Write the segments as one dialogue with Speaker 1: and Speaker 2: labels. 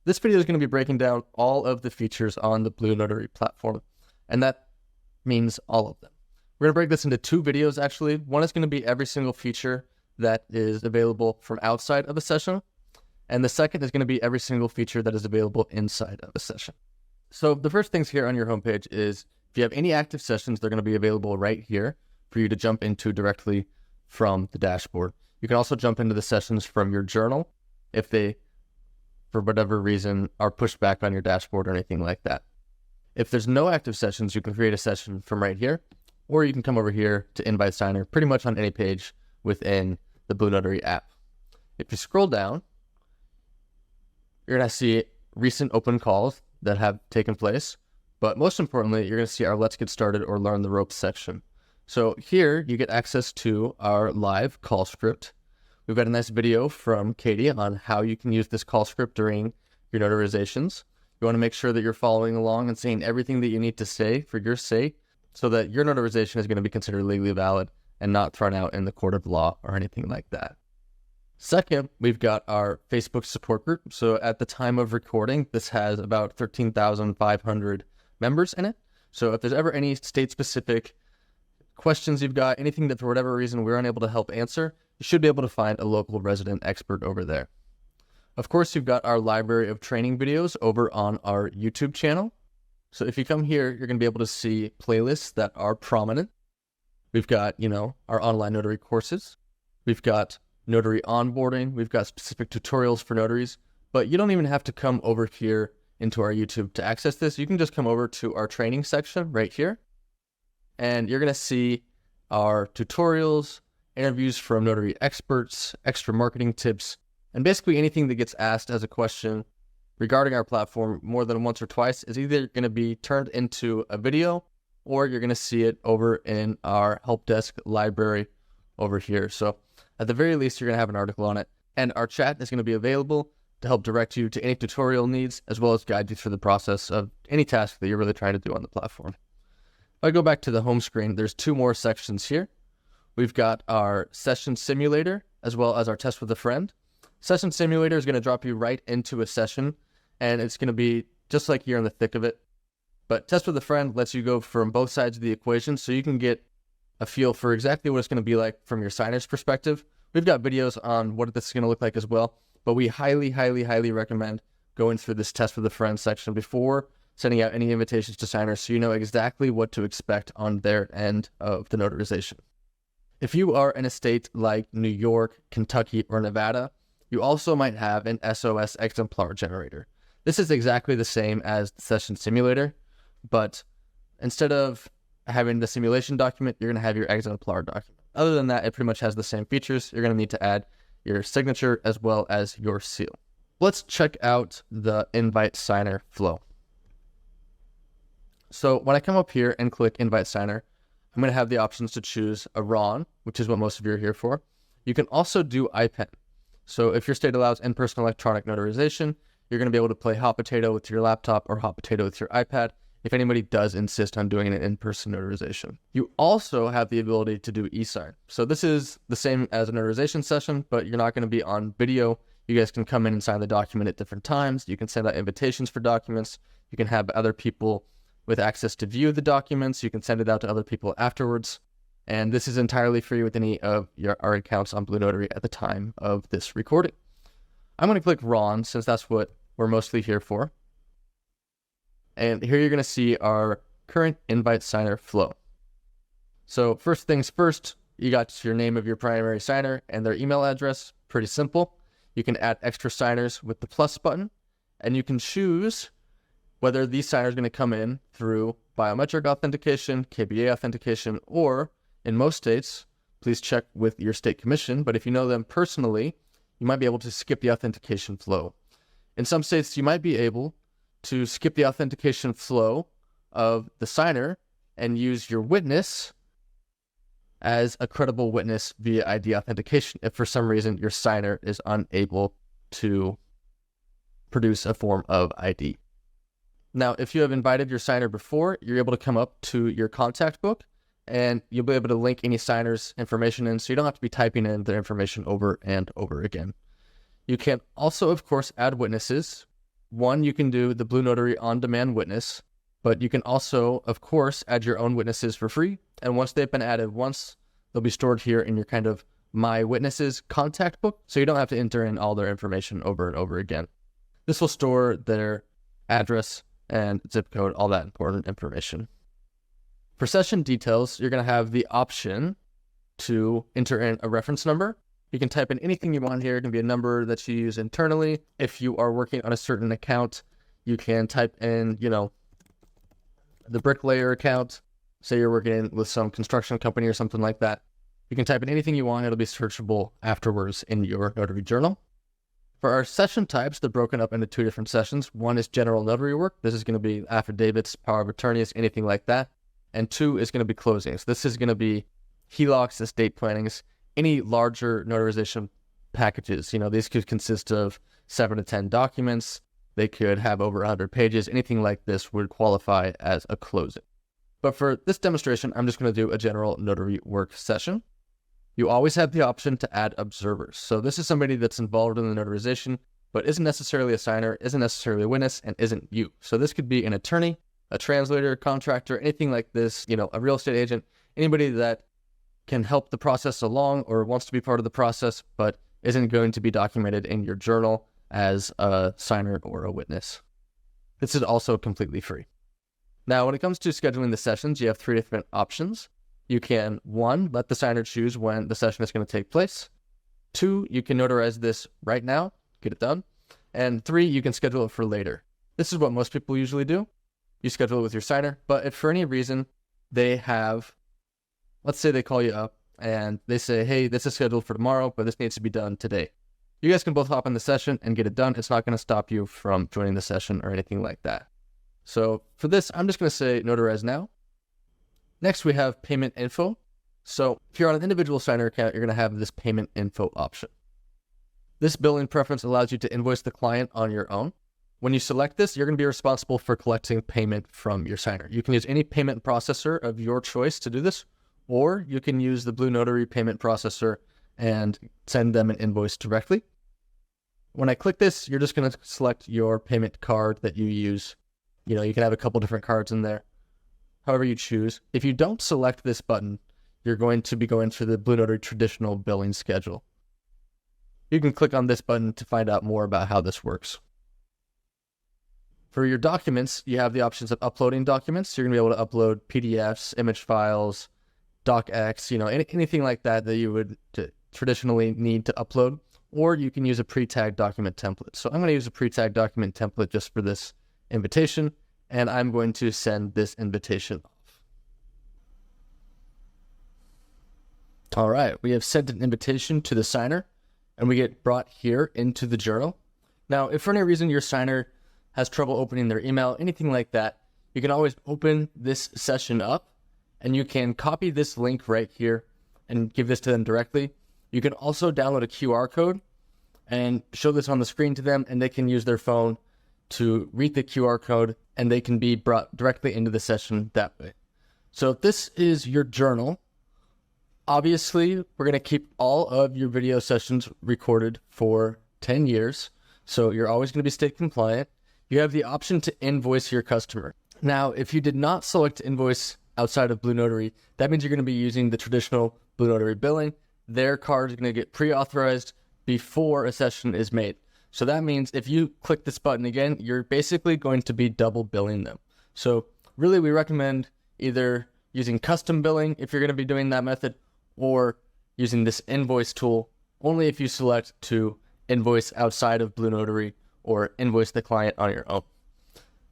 Speaker 1: This video is going to be breaking down all of the features on the BlueNotary platform, and that means all of them. We're going to break this into two videos, actually. One is going to be every single feature that is available from outside of a session, and the second is going to be every single feature that is available inside of a session. So the first things here on your homepage is if you have any active sessions, they're going to be available right here for you to jump into directly from the dashboard. You can also jump into the sessions from your journal if they, for whatever reason, are pushed back on your dashboard or anything like that. If there's no active sessions, you can create a session from right here, or you can come over here to Invite Signer pretty much on any page within the BlueNotary app. If you scroll down, you're going to see recent open calls that have taken place, but most importantly, you're going to see our Let's Get Started or Learn the Ropes section. So here you get access to our live call script. We've got a nice video from Katie on how you can use this call script during your notarizations. You want to make sure that you're following along and saying everything that you need to say for your sake so that your notarization is going to be considered legally valid and not thrown out in the court of law or anything like that. Second, we've got our Facebook support group. So at the time of recording, this has about 13,500 members in it. So if there's ever any state-specific questions you've got, anything that for whatever reason we're unable to help answer, you should be able to find a local resident expert over there. Of course, you've got our library of training videos over on our YouTube channel. So if you come here, you're going to be able to see playlists that are prominent. We've got, our online notary courses. We've got notary onboarding. We've got specific tutorials for notaries, but you don't even have to come over here into our YouTube to access this. You can just come over to our training section right here, and you're going to see our tutorials, interviews from notary experts, extra marketing tips, and basically anything that gets asked as a question regarding our platform more than once or twice is either going to be turned into a video or you're going to see it over in our help desk library over here. So at the very least, you're going to have an article on it, and our chat is going to be available to help direct you to any tutorial needs as well as guide you through the process of any task that you're really trying to do on the platform. If I go back to the home screen, there's two more sections here. We've got our session simulator as well as our test with a friend. Session simulator is going to drop you right into a session, and it's going to be just like you're in the thick of it. But test with a friend lets you go from both sides of the equation so you can get a feel for exactly what it's going to be like from your signer's perspective. We've got videos on what this is going to look like as well, but we highly, highly, highly recommend going through this test with a friend section before sending out any invitations to signers so you know exactly what to expect on their end of the notarization. If you are in a state like New York, Kentucky, or Nevada, you also might have an SOS exemplar generator. This is exactly the same as the session simulator, but instead of having the simulation document, you're going to have your exemplar document. Other than that, it pretty much has the same features. You're going to need to add your signature as well as your seal. Let's check out the Invite Signer flow. So when I come up here and click Invite Signer, I'm going to have the options to choose a RON, which is what most of you are here for. You can also do IPEN. So if your state allows in-person electronic notarization, you're going to be able to play hot potato with your laptop or hot potato with your iPad if anybody does insist on doing an in-person notarization. You also have the ability to do e-sign. So this is the same as a notarization session, but you're not going to be on video. You guys can come in and sign the document at different times. You can send out invitations for documents. You can have other people with access to view the documents. You can send it out to other people afterwards. And this is entirely free with any of our accounts on BlueNotary at the time of this recording. I'm going to click RON since that's what we're mostly here for. And here you're going to see our current Invite Signer flow. So first things first, you got your name of your primary signer and their email address. Pretty simple. You can add extra signers with the plus button, and you can choose whether these signers are going to come in through biometric authentication, KBA authentication, or in most states, please check with your state commission, but if you know them personally, you might be able to skip the authentication flow. In some states, you might be able to skip the authentication flow of the signer and use your witness as a credible witness via ID authentication if for some reason your signer is unable to produce a form of ID. Now, if you have invited your signer before, you're able to come up to your contact book and you'll be able to link any signer's information in so you don't have to be typing in their information over and over again. You can also, of course, add witnesses One, you can do the Blue Notary on-demand witness, but you can also, of course, add your own witnesses for free. And once they've been added once, they'll be stored here in your kind of My Witnesses contact book, so you don't have to enter in all their information over and over again. This will store their address and zip code, all that important information. For session details, you're going to have the option to enter in a reference number. You can type in anything you want here. It can be a number that you use internally. If you are working on a certain account, you can type in, the bricklayer account. Say you're working with some construction company or something like that. You can type in anything you want. It'll be searchable afterwards in your notary journal. For our session types, they're broken up into two different sessions. One is general notary work. This is going to be affidavits, power of attorneys, anything like that. And two is going to be closings. This is going to be HELOCs, estate plannings, any larger notarization packages. These could consist of 7 to 10 documents. They could have over 100 pages. Anything like this would qualify as a closing. But for this demonstration, I'm just going to do a general notary work session. You always have the option to add observers. So this is somebody that's involved in the notarization, but isn't necessarily a signer, isn't necessarily a witness, and isn't you. So this could be an attorney, a translator, contractor, anything like this, a real estate agent, anybody that can help the process along or wants to be part of the process, but isn't going to be documented in your journal as a signer or a witness. This is also completely free. Now, when it comes to scheduling the sessions, you have 3 different options. You can, 1, let the signer choose when the session is going to take place. 2, you can notarize this right now, get it done. And 3, you can schedule it for later. This is what most people usually do. You schedule it with your signer, but if for any reason they have, let's say they call you up and they say, hey, this is scheduled for tomorrow, but this needs to be done today. You guys can both hop in the session and get it done. It's not going to stop you from joining the session or anything like that. So for this, I'm just going to say notarize now. Next, we have payment info. So if you're on an individual signer account, you're going to have this payment info option. This billing preference allows you to invoice the client on your own. When you select this, you're going to be responsible for collecting payment from your signer. You can use any payment processor of your choice to do this, or you can use the Blue Notary payment processor and send them an invoice directly. When I click this, you're just going to select your payment card that you use. You can have a couple different cards in there, however you choose. If you don't select this button, you're going to be going to the Blue Notary traditional billing schedule. You can click on this button to find out more about how this works. For your documents, you have the options of uploading documents. You're going to be able to upload PDFs, image files, docx, anything like that that you would traditionally need to upload. Or you can use a pre-tagged document template. So I'm going to use a pre-tagged document template just for this invitation, and I'm going to send this invitation off. All right, we have sent an invitation to the signer, and we get brought here into the journal. Now, if for any reason your signer has trouble opening their email, anything like that, you can always open this session up, and you can copy this link right here and give this to them directly. You can also download a QR code and show this on the screen to them, and they can use their phone to read the QR code, and they can be brought directly into the session that way. So if this is your journal, obviously we're going to keep all of your video sessions recorded for 10 years. So you're always going to be state compliant. You have the option to invoice your customer. Now, if you did not select invoice outside of Blue Notary, that means you're going to be using the traditional Blue Notary billing. Their card is going to get pre-authorized before a session is made. So that means if you click this button again, you're basically going to be double billing them. So really we recommend either using custom billing if you're going to be doing that method, or using this invoice tool only if you select to invoice outside of Blue Notary or invoice the client on your own.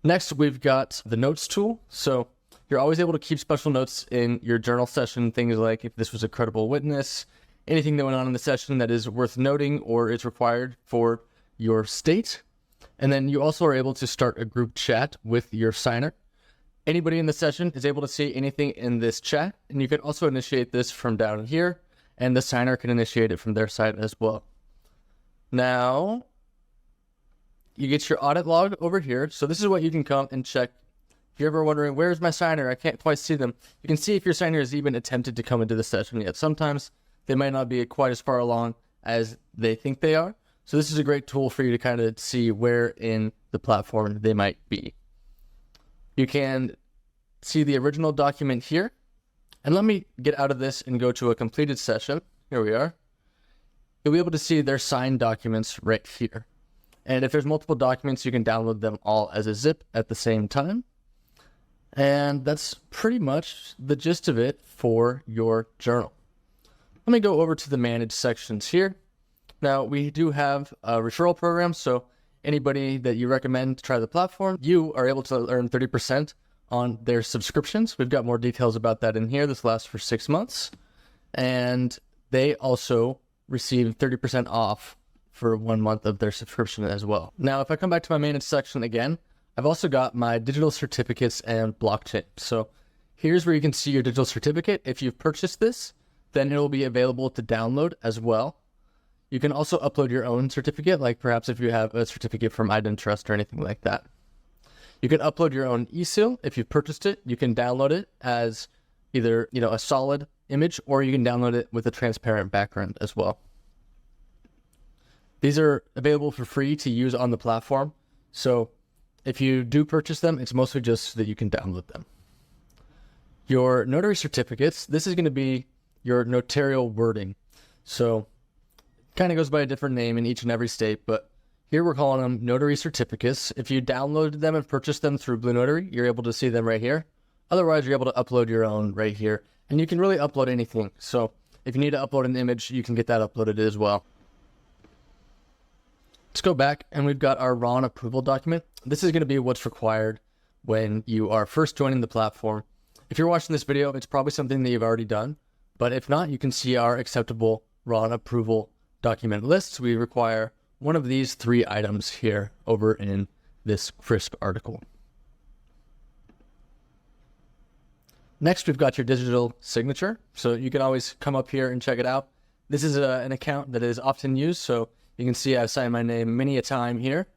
Speaker 1: Next, we've got the notes tool. So you're always able to keep special notes in your journal session, things like if this was a credible witness, anything that went on in the session that is worth noting or is required for your state. And then you also are able to start a group chat with your signer. Anybody in the session is able to see anything in this chat, and you can also initiate this from down here, and the signer can initiate it from their side as well. Now, you get your audit log over here. So this is what you can come and check. If you're ever wondering, where's my signer? I can't quite see them. You can see if your signer has even attempted to come into the session yet. Sometimes they might not be quite as far along as they think they are. So this is a great tool for you to kind of see where in the platform they might be. You can see the original document here. And let me get out of this and go to a completed session. Here we are. You'll be able to see their signed documents right here. And if there's multiple documents, you can download them all as a zip at the same time. And that's pretty much the gist of it for your journal. Let me go over to the manage sections here. Now, we do have a referral program, so anybody that you recommend to try the platform, you are able to earn 30% on their subscriptions. We've got more details about that in here. This lasts for 6 months. And they also receive 30% off for 1 month of their subscription as well. Now, if I come back to my manage section again, I've also got my digital certificates and blockchain. So here's where you can see your digital certificate. If you've purchased this, then it will be available to download as well. You can also upload your own certificate, like perhaps if you have a certificate from IdenTrust or anything like that. You can upload your own eSeal. If you've purchased it, you can download it as either, a solid image, or you can download it with a transparent background as well. These are available for free to use on the platform. So if you do purchase them, it's mostly just so that you can download them. Your notary certificates, this is going to be your notarial wording. So it kind of goes by a different name in each and every state, but here we're calling them notary certificates. If you downloaded them and purchased them through Blue Notary, you're able to see them right here. Otherwise, you're able to upload your own right here. And you can really upload anything. So if you need to upload an image, you can get that uploaded as well. Let's go back, and we've got our RON approval document. This is going to be what's required when you are first joining the platform. If you're watching this video, it's probably something that you've already done. But if not, you can see our acceptable RON approval document lists. We require one of these 3 items here over in this crisp article. Next, we've got your digital signature. So you can always come up here and check it out. This is an account that is often used. So you can see I've signed my name many a time here,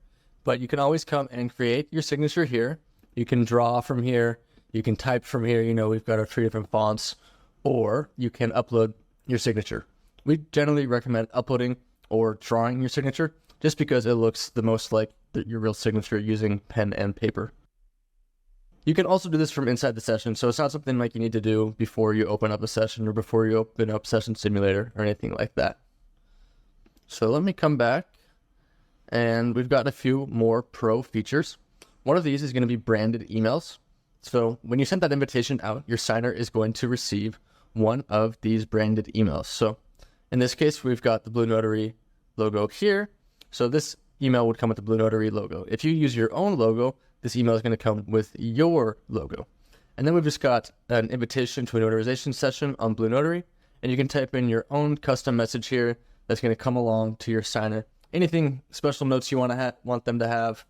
Speaker 1: but you can always come and create your signature here. You can draw from here. You can type from here. We've got our 3 different fonts, or you can upload your signature. We generally recommend uploading or drawing your signature just because it looks the most like your real signature using pen and paper. You can also do this from inside the session, so it's not something like you need to do before you open up a session or before you open up Session Simulator or anything like that. So let me come back, and we've got a few more pro features. One of these is going to be branded emails. So when you send that invitation out, your signer is going to receive one of these branded emails. So in this case, we've got the Blue Notary logo here. So this email would come with the Blue Notary logo. If you use your own logo, this email is going to come with your logo. And then we've just got an invitation to a notarization session on Blue Notary, and you can type in your own custom message here that's going to come along to your signer. Anything, special notes you want them to have,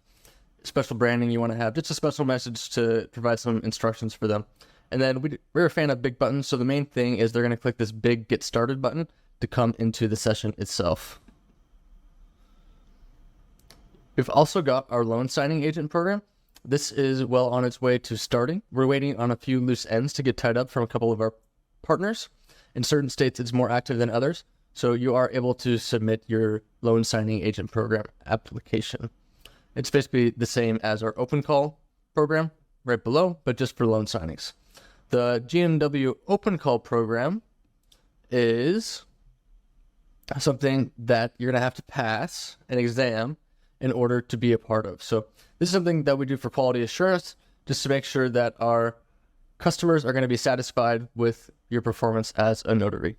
Speaker 1: special branding you want to have, just a special message to provide some instructions for them. And then we're a fan of big buttons, so the main thing is they're going to click this big Get Started button to come into the session itself. We've also got our loan signing agent program. This is well on its way to starting. We're waiting on a few loose ends to get tied up from a couple of our partners. In certain states, it's more active than others. So you are able to submit your loan signing agent program application. It's basically the same as our open call program right below, but just for loan signings. The GNW open call program is something that you're going to have to pass an exam in order to be a part of. So this is something that we do for quality assurance, just to make sure that our customers are going to be satisfied with your performance as a notary.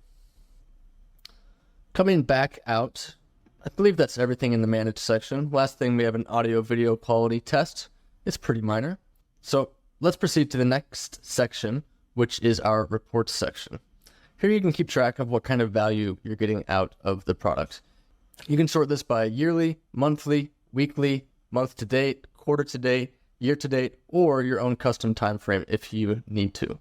Speaker 1: Coming back out, I believe that's everything in the manage section. Last thing, we have an audio video quality test. It's pretty minor. So let's proceed to the next section, which is our reports section. Here you can keep track of what kind of value you're getting out of the product. You can sort this by yearly, monthly, weekly, month to date, quarter to date, year to date, or your own custom time frame if you need to.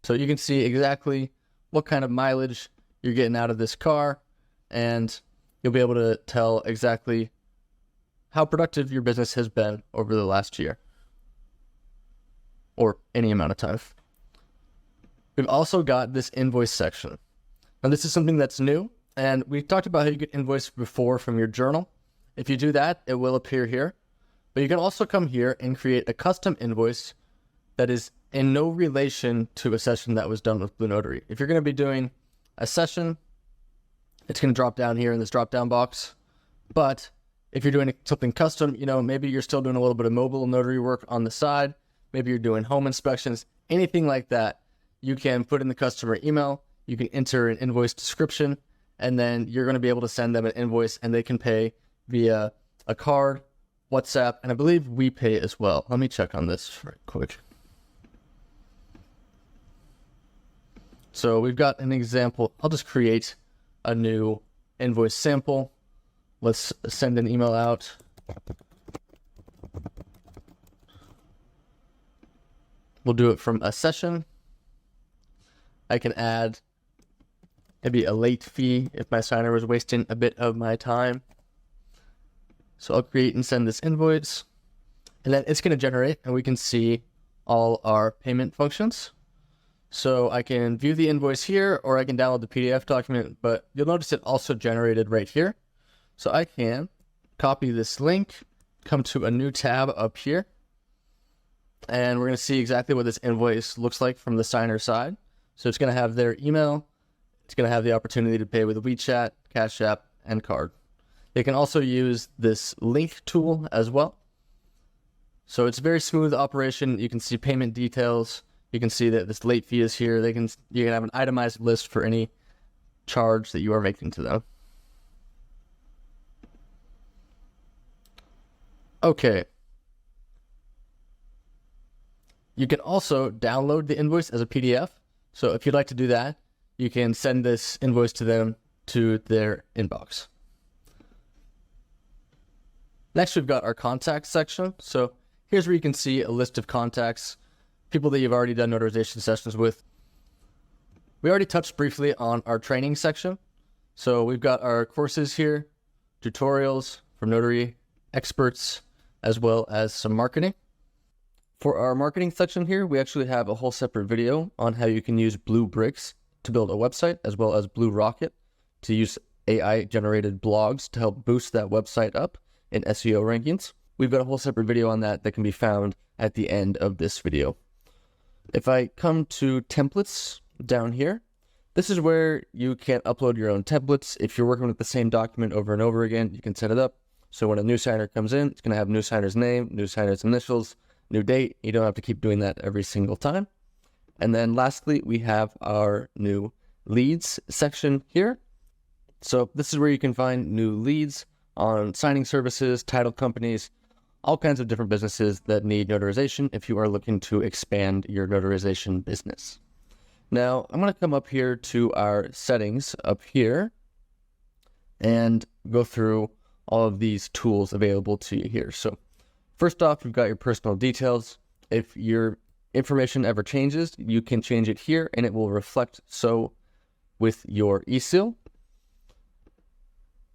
Speaker 1: So you can see exactly what kind of mileage you're getting out of this car, and you'll be able to tell exactly how productive your business has been over the last year, or any amount of time. We've also got this invoice section. Now this is something that's new, and we've talked about how you get invoice before from your journal. If you do that, it will appear here. But you can also come here and create a custom invoice that is in no relation to a session that was done with Blue Notary. If you're going to be doing a session, it's going to drop down here in this drop-down box. But if you're doing something custom, maybe you're still doing a little bit of mobile notary work on the side. Maybe you're doing home inspections, anything like that. You can put in the customer email. You can enter an invoice description, and then you're going to be able to send them an invoice, and they can pay via a card, WhatsApp, and I believe we pay as well. Let me check on this right quick. So we've got an example. I'll just create a new invoice sample. Let's send an email out. We'll do it from a session. I can add maybe a late fee if my signer was wasting a bit of my time. So I'll create and send this invoice, and then it's going to generate, and we can see all our payment functions. So I can view the invoice here, or I can download the PDF document, but you'll notice it also generated right here. So I can copy this link, come to a new tab up here, and we're going to see exactly what this invoice looks like from the signer side. So it's going to have their email. It's going to have the opportunity to pay with WeChat, Cash App, and card. They can also use this link tool as well. So it's a very smooth operation. You can see payment details. You can see that this late fee is here. You can have an itemized list for any charge that you are making to them. Okay. You can also download the invoice as a PDF. So if you'd like to do that, you can send this invoice to them to their inbox. Next, we've got our contacts section. So here's where you can see a list of contacts, people that you've already done notarization sessions with. We already touched briefly on our training section. So we've got our courses here, tutorials from notary experts, as well as some marketing. For our marketing section here, we actually have a whole separate video on how you can use BlueBricks to build a website, as well as BlueRocket to use AI-generated blogs to help boost that website up in SEO rankings. We've got a whole separate video on that can be found at the end of this video. If I come to templates down here, this is where you can upload your own templates. If you're working with the same document over and over again, you can set it up. So when a new signer comes in, it's going to have new signer's name, new signer's initials, new date. You don't have to keep doing that every single time. And then lastly, we have our new leads section here. So this is where you can find new leads on signing services, title companies, all kinds of different businesses that need notarization if you are looking to expand your notarization business. Now, I'm going to come up here to our settings up here and go through all of these tools available to you here. So first off, you've got your personal details. If your information ever changes, you can change it here and it will reflect so with your eSeal.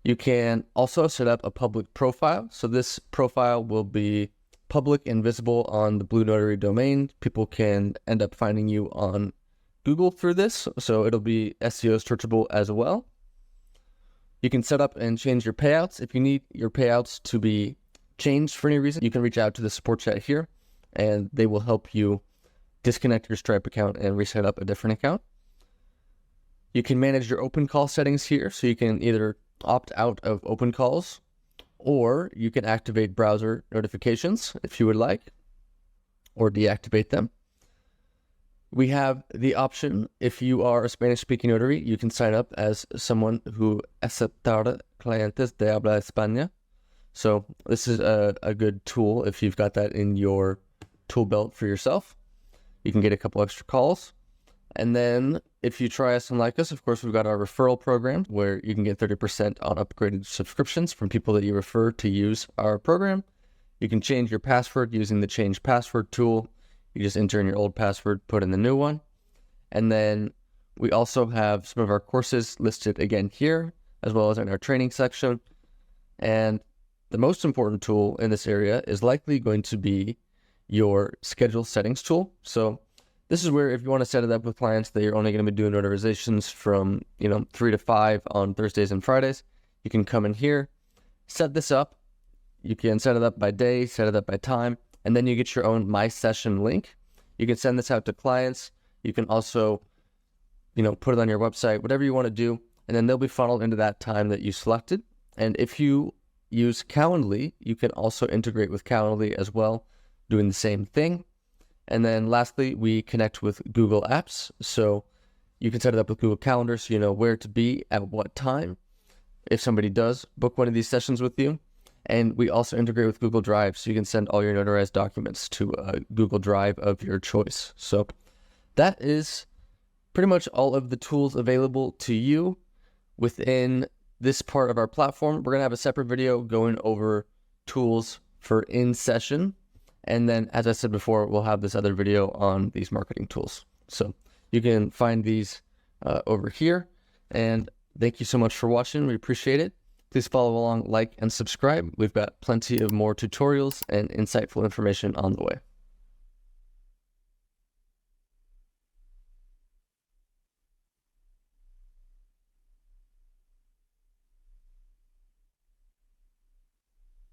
Speaker 1: You can also set up a public profile. So this profile will be public and visible on the Blue Notary domain. People can end up finding you on Google through this, so it'll be SEO searchable as well. You can set up and change your payouts. If you need your payouts to be changed for any reason, you can reach out to the support chat here, and they will help you disconnect your Stripe account and reset up a different account. You can manage your open call settings here, so you can either opt out of open calls, or you can activate browser notifications if you would like, or deactivate them. We have the option, if you are a Spanish-speaking notary, you can sign up as someone who aceptar clientes de habla España. So this is a good tool if you've got that in your tool belt for yourself. You can get a couple extra calls. And then if you try us and like us, of course, we've got our referral program where you can get 30% on upgraded subscriptions from people that you refer to use our program. You can change your password using the change password tool. You just enter in your old password, put in the new one. And then we also have some of our courses listed again here, as well as in our training section. And the most important tool in this area is likely going to be your schedule settings tool. So this is where if you want to set it up with clients that you're only going to be doing notarizations from 3 to 5 on Thursdays and Fridays, you can come in here set this up. You can set it up by day, set it up by time, and then you get your own My Session link. You can send this out to clients. You can also, put it on your website, whatever you want to do, and then they'll be funneled into that time that you selected. And if you use Calendly, you can also integrate with Calendly as well, doing the same thing. And then lastly, we connect with Google Apps. So you can set it up with Google Calendar so you know where to be at what time if somebody does book one of these sessions with you. And we also integrate with Google Drive, so you can send all your notarized documents to a Google Drive of your choice. So that is pretty much all of the tools available to you within this part of our platform. We're going to have a separate video going over tools for in-session. And then, as I said before, we'll have this other video on these marketing tools. So you can find these over here. And thank you so much for watching. We appreciate it. Please follow along, like, and subscribe. We've got plenty of more tutorials and insightful information on the way.